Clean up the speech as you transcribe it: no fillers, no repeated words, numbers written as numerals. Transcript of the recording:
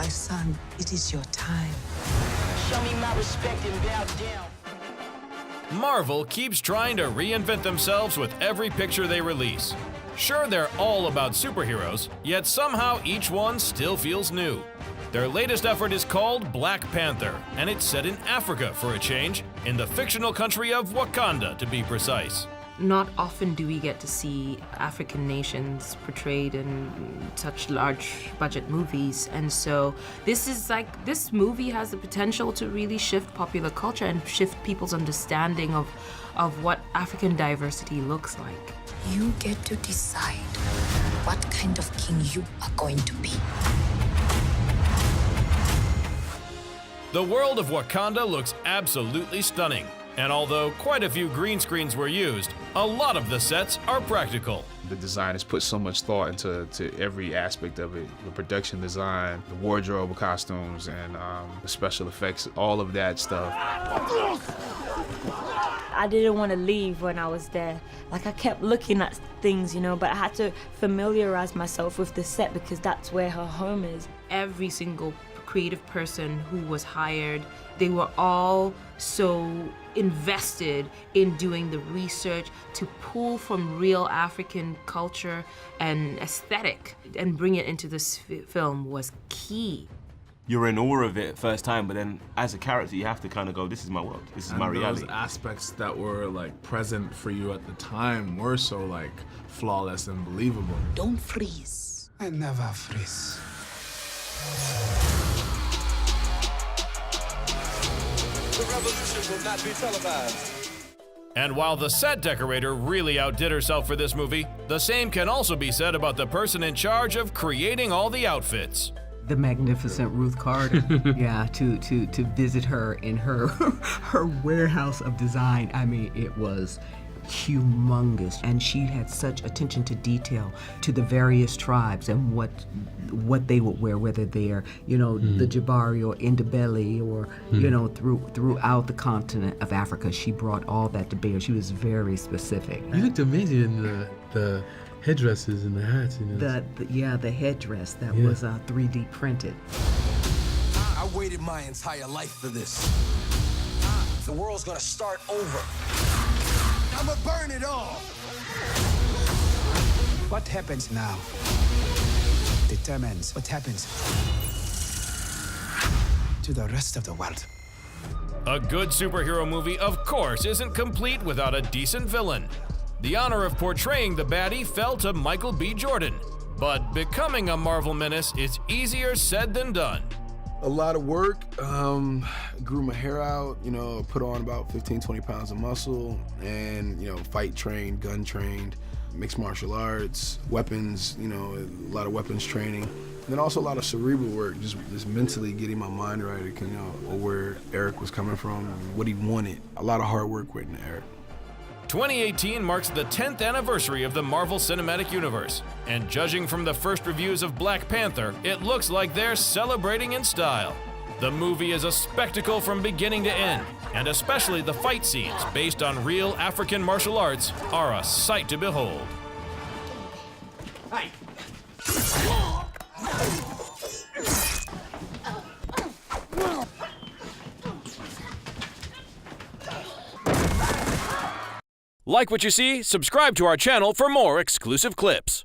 My son, it is your time. Show me my respect and bow down. Marvel keeps trying to reinvent themselves with every picture they release. Sure, they're all about superheroes, yet somehow each one still feels new. Their latest effort is called Black Panther, and it's set in Africa for a change, in the fictional country of Wakanda, to be precise. Not often do we get to see African nations portrayed in such large budget movies, and so this movie has the potential to really shift popular culture and shift people's understanding of what African diversity looks like. You get to decide what kind of king you are going to be. The world of Wakanda looks absolutely stunning, and although quite a few green screens were used, a lot of the sets are practical. The designers put so much thought into every aspect of it. The production design, the wardrobe, costumes, and the special effects, all of that stuff. I didn't want to leave when I was there. Like, I kept looking at things, but I had to familiarize myself with the set because that's where her home is. Every single creative person who was hired, they were all so invested in doing the research to pull from real African culture and aesthetic and bring it into this film was key. You're in awe of it first time, but then as a character, you have to kind of go, this is my world, this is my reality. Those aspects that were like present for you at the time were so like flawless and believable. Don't freeze. I never freeze. The revolution will not be televised. And while the set decorator really outdid herself for this movie, the same can also be said about the person in charge of creating all the outfits. The magnificent Ruth Carter, yeah, to visit her in her her warehouse of design. I mean, it was humongous, and she had such attention to detail to the various tribes and what they would wear, whether they're the Jabari or Ndebele or throughout the continent of Africa. She brought all that to bear. She was very specific. You looked amazing in the headdresses and the hats. The headdress that was 3D printed. I waited my entire life for this. The world's gonna start over. I'ma burn it all. What happens now determines what happens to the rest of the world. A good superhero movie, of course, isn't complete without a decent villain. The honor of portraying the baddie fell to Michael B. Jordan, but becoming a Marvel menace is easier said than done. A lot of work, grew my hair out, put on about 15, 20 pounds of muscle, and, fight trained, gun trained, mixed martial arts, weapons, a lot of weapons training. And then also a lot of cerebral work, just mentally getting my mind right, where Eric was coming from, what he wanted. A lot of hard work went into Eric. 2018 marks the 10th anniversary of the Marvel Cinematic Universe, and judging from the first reviews of Black Panther, it looks like they're celebrating in style. The movie is a spectacle from beginning to end, and especially the fight scenes based on real African martial arts are a sight to behold. Hey. Like what you see? Subscribe to our channel for more exclusive clips.